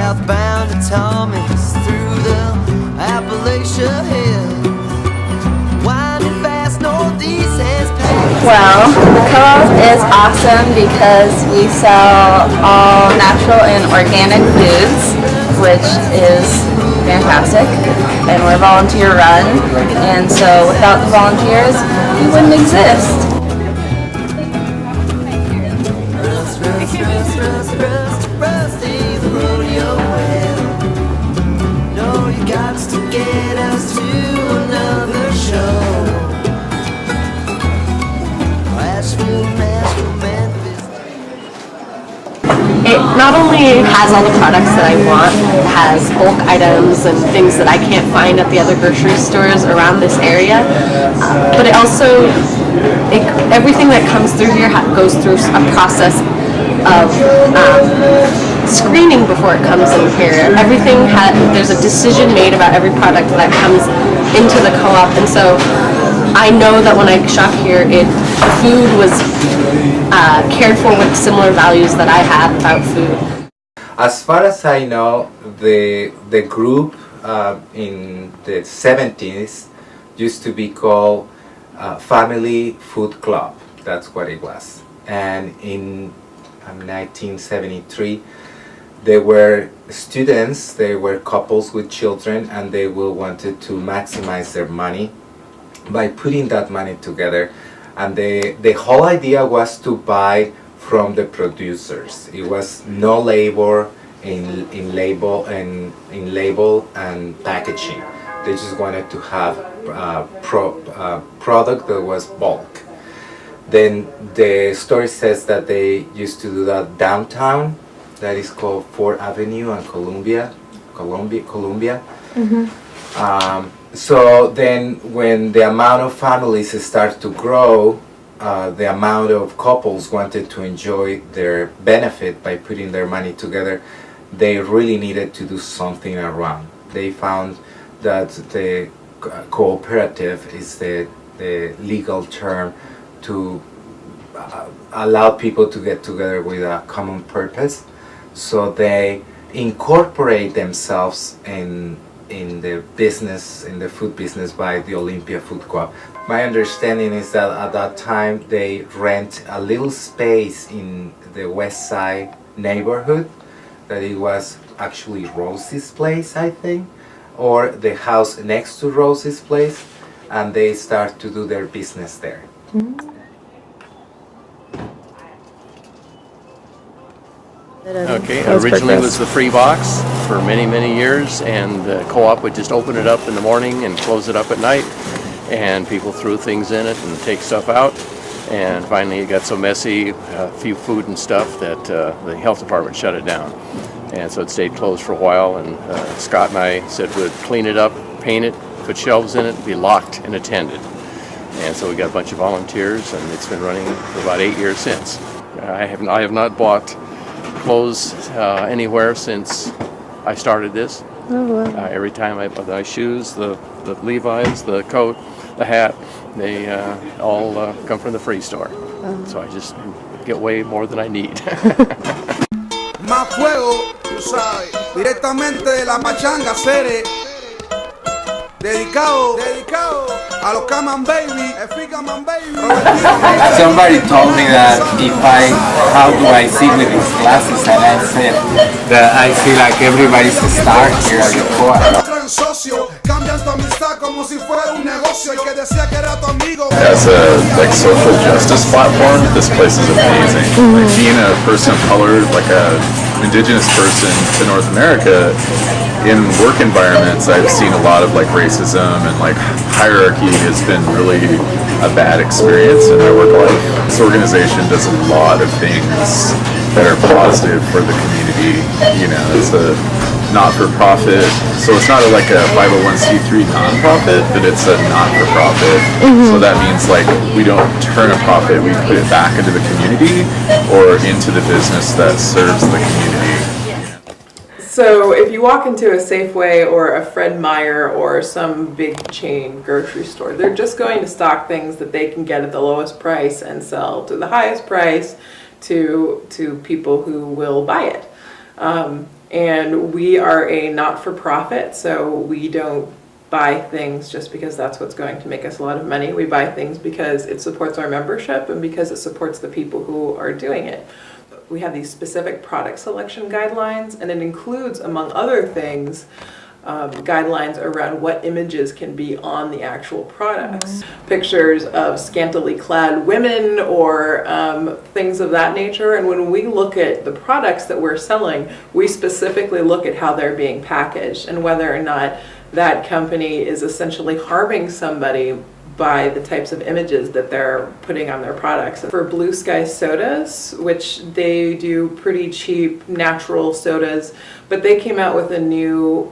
southbound to Thomas through the Appalachia Hill. Winding fast northeast has passed. Well, the co-op is awesome because we sell all natural and organic foods, which is fantastic, and we're volunteer run, and so without the volunteers, we wouldn't exist. Rusty's rodeo well. No, you got to get us to another show. Asheville, Nashville, Memphis. It not only has all the products that I want, it has bulk items and things that I can't find at the other grocery stores around this area, but it also, everything that comes through here goes through a process of screening before it comes in here. There's a decision made about every product that comes into the co-op, and so I know that when I shop here, the food was cared for with similar values that I have about food. As far as I know, the group in the 70s used to be called Family Food Club. That's what it was. And in 1973, they were students, they were couples with children, and they wanted to maximize their money by putting that money together. And the whole idea was to buy from the producers. It was no labor in label and packaging. They just wanted to have product that was bulk. Then the story says that they used to do that downtown. That is called 4th Avenue and Columbia. Mm-hmm. So then when the amount of families start to grow, the amount of couples wanted to enjoy their benefit by putting their money together, they really needed to do something around. They found that the cooperative is the legal term to allow people to get together with a common purpose. So they incorporate themselves in the business, in the food business, by the Olympia Food Co-op. My understanding is that at that time they rent a little space in the West Side neighborhood, that it was actually Rosie's place, I think, or the house next to Rosie's place, and they start to do their business there. Mm-hmm. Okay, originally it was the free box for many, many years, and the co-op would just open it up in the morning and close it up at night, and people threw things in it and take stuff out, and finally it got so messy, a few food and stuff, that the health department shut it down. And so it stayed closed for a while, and Scott and I said we'd clean it up, paint it, put shelves in it, be locked and attended. And so we got a bunch of volunteers, and it's been running for about 8 years since. I have not bought clothes anywhere since I started this. Oh, wow. Every time I buy the shoes, the Levi's, the coat, the hat, they all come from the free store. So I just get way more than I need. Más fuego, tú sabes, directamente de la machanga Cere, dedicado a los Caman Baby, Somebody told me that how do I see with these glasses, and I said that I see like everybody's a star here at the co-op. As a social justice platform, this place is amazing. Like, being a person of color, like a indigenous person to North America, in work environments I've seen a lot of like racism and like hierarchy has been really a bad experience in my work life. This organization does a lot of things that are positive for the community. You know, it's a not-for-profit, so it's not like a 501c3 non-profit, but it's a not-for-profit. So that means like we don't turn a profit, we put it back into the community or into the business that serves the community. So if you walk into a Safeway or a Fred Meyer or some big chain grocery store, they're just going to stock things that they can get at the lowest price and sell to the highest price to people who will buy it. And we are a not-for-profit, so we don't buy things just because that's what's going to make us a lot of money. We buy things because it supports our membership and because it supports the people who are doing it. We have these specific product selection guidelines, and it includes, among other things, guidelines around what images can be on the actual products. Pictures of scantily clad women or things of that nature. And when we look at the products that we're selling, we specifically look at how they're being packaged and whether or not that company is essentially harming somebody by the types of images that they're putting on their products. For Blue Sky sodas, which they do pretty cheap natural sodas, but they came out with a new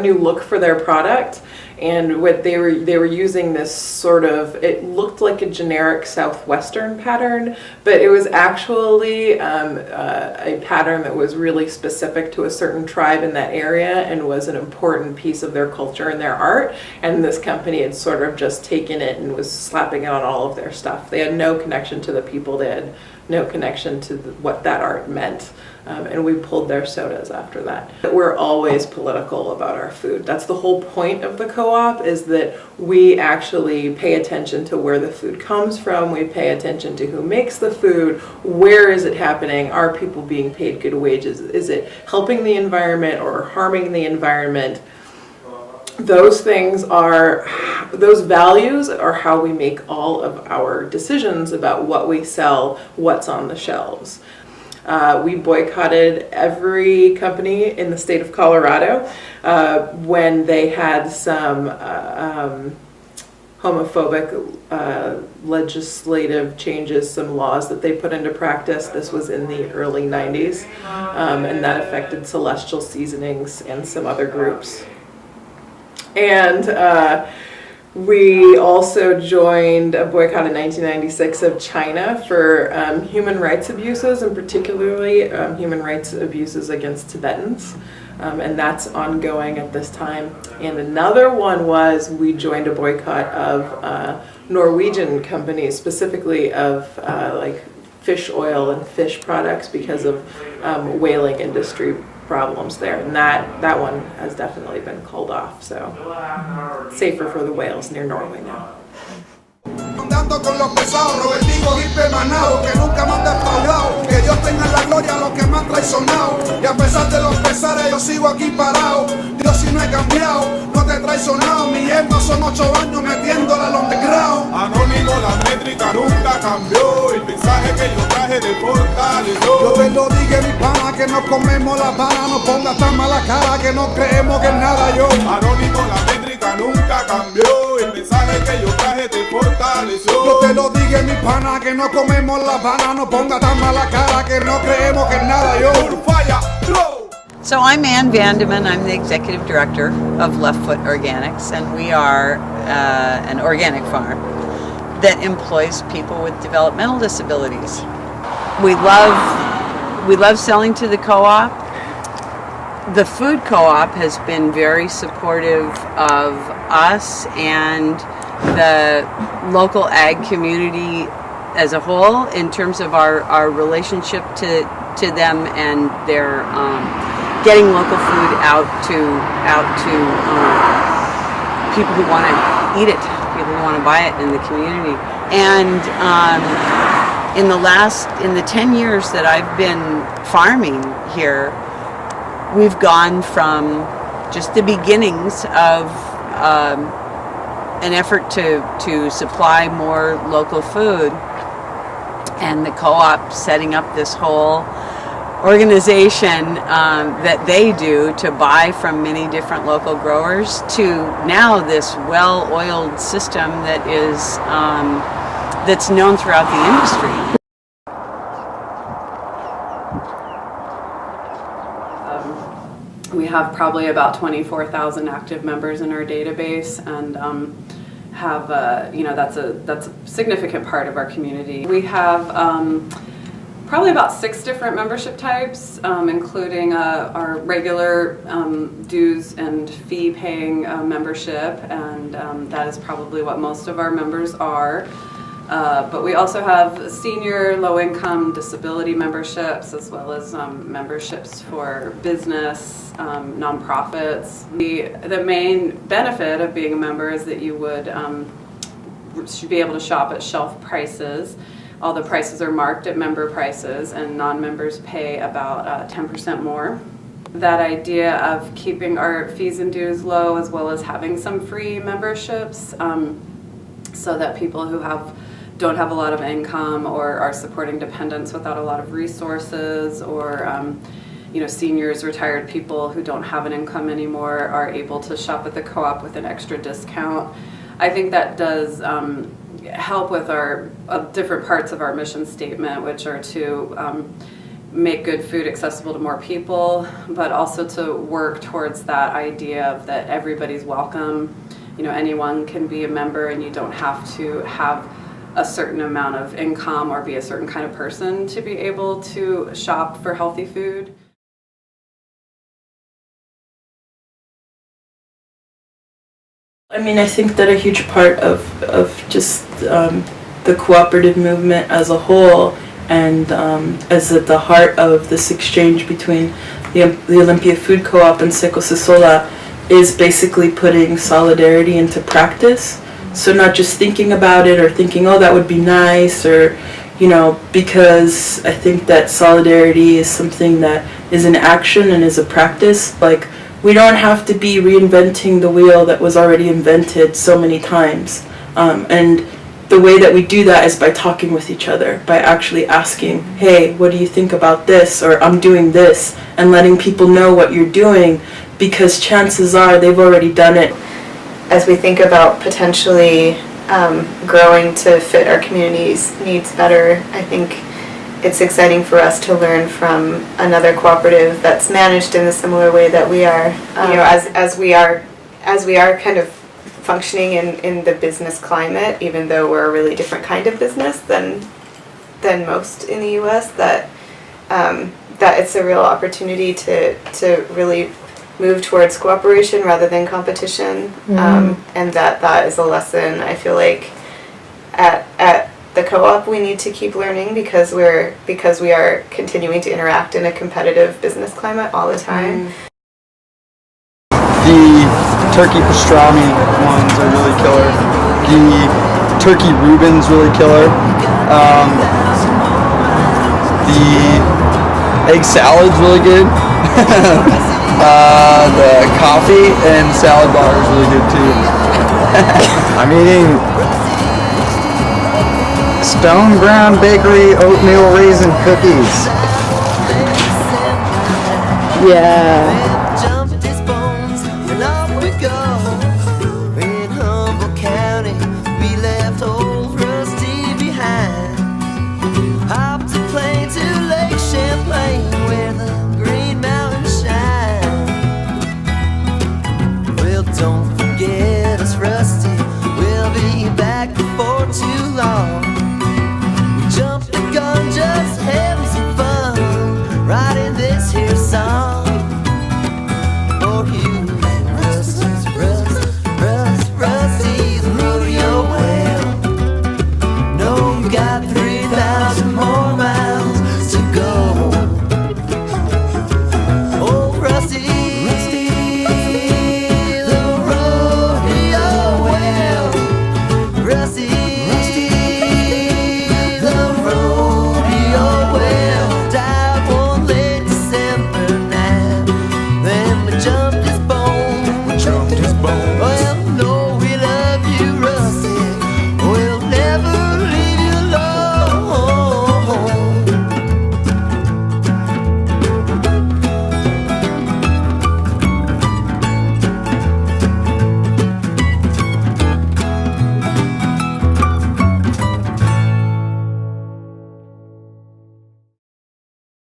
new look for their product, and what they were using this sort of, it looked like a generic southwestern pattern, but it was actually a pattern that was really specific to a certain tribe in that area and was an important piece of their culture and their art, and this company had sort of just taken it and was slapping it on all of their stuff. They had no connection to the people, they had no connection to what that art meant. And we pulled their sodas after that. We're always political about our food. That's the whole point of the co-op, is that we actually pay attention to where the food comes from. We pay attention to who makes the food. Where is it happening? Are people being paid good wages? Is it helping the environment or harming the environment? Those things are, those values are how we make all of our decisions about what we sell, what's on the shelves. We boycotted every company in the state of Colorado when they had some homophobic legislative changes, some laws that they put into practice. This was in the early 90s, and that affected Celestial Seasonings and some other groups. And we also joined a boycott in 1996 of China for human rights abuses, and particularly human rights abuses against Tibetans. And that's ongoing at this time. And another one was we joined a boycott of Norwegian companies, specifically of like fish oil and fish products, because of whaling industry problems there, and that one has definitely been called off, so safer for the whales near Norway now. Andando con los pesados, Robertico hiper manado, que nunca me han defraudado, que Dios tenga en la gloria a los que me han traicionado, y a pesar de los pesares yo sigo aquí parado, Dios si no he cambiado, no te he traicionado, mi yerno son 8 años metiéndola al underground. Anónimo, la métrica nunca cambió, el mensaje que yo traje de fortaleció. Yo te lo dije mi pana, que no comemos la pana, no pongas tan mala cara, que no creemos que es nada yo. Anónimo, la métrica nunca cambió, el mensaje que yo traje te fortaleció. Yo te lo dije mi pana, que no comemos la pana, no ponga tan mala cara, que no creemos que es nada yo. So I'm Ann Vandeman. I'm the executive director of Left Foot Organics, and we are an organic farm that employs people with developmental disabilities. We love selling to the co-op. The food co-op has been very supportive of us and the local ag community as a whole in terms of our relationship to them and their getting local food out to people who want to eat it, people who want to buy it in the community. And in the 10 years that I've been farming here, we've gone from just the beginnings of an effort to supply more local food, and the co-op setting up this whole organization that they do to buy from many different local growers, to now this well-oiled system that is that's known throughout the industry. We have probably about 24,000 active members in our database, and have that's a significant part of our community. We have probably about 6 different membership types, including our regular dues and fee paying membership, and that is probably what most of our members are. But we also have senior, low-income, disability memberships, as well as memberships for business, nonprofits. The main benefit of being a member is that you should be able to shop at shelf prices. All the prices are marked at member prices, and non-members pay about 10% more. That idea of keeping our fees and dues low, as well as having some free memberships, so that people who don't have a lot of income or are supporting dependents without a lot of resources, or seniors, retired people who don't have an income anymore are able to shop at the co-op with an extra discount. I think that does help with our different parts of our mission statement, which are to make good food accessible to more people, but also to work towards that idea of that everybody's welcome. Anyone can be a member, and you don't have to have a certain amount of income or be a certain kind of person to be able to shop for healthy food. I think that a huge part of just the cooperative movement as a whole, and is at the heart of this exchange between the Olympia Food Co-op and Seco Sola, is basically putting solidarity into practice. So not just thinking about it or thinking, oh, that would be nice, or because I think that solidarity is something that is an action and is a practice. Like, we don't have to be reinventing the wheel that was already invented so many times. And the way that we do that is by talking with each other, by actually asking, hey, what do you think about this? Or I'm doing this, and letting people know what you're doing, because chances are they've already done it. As we think about potentially growing to fit our community's needs better, I think it's exciting for us to learn from another cooperative that's managed in a similar way that we are. As we are kind of functioning in the business climate, even though we're a really different kind of business than most in the U.S., that it's a real opportunity to really move towards cooperation rather than competition, and that is a lesson I feel like at the co-op we need to keep learning, because we are continuing to interact in a competitive business climate all the time. The turkey pastrami ones are really killer. The turkey Reuben's really killer. The egg salad's really good. The coffee and salad bar is really good too. I'm eating Stone Ground Bakery oatmeal raisin cookies. Yeah. Jumped his bones and off we go. In Humboldt County, we left old Rusty behind. Hopped a plane.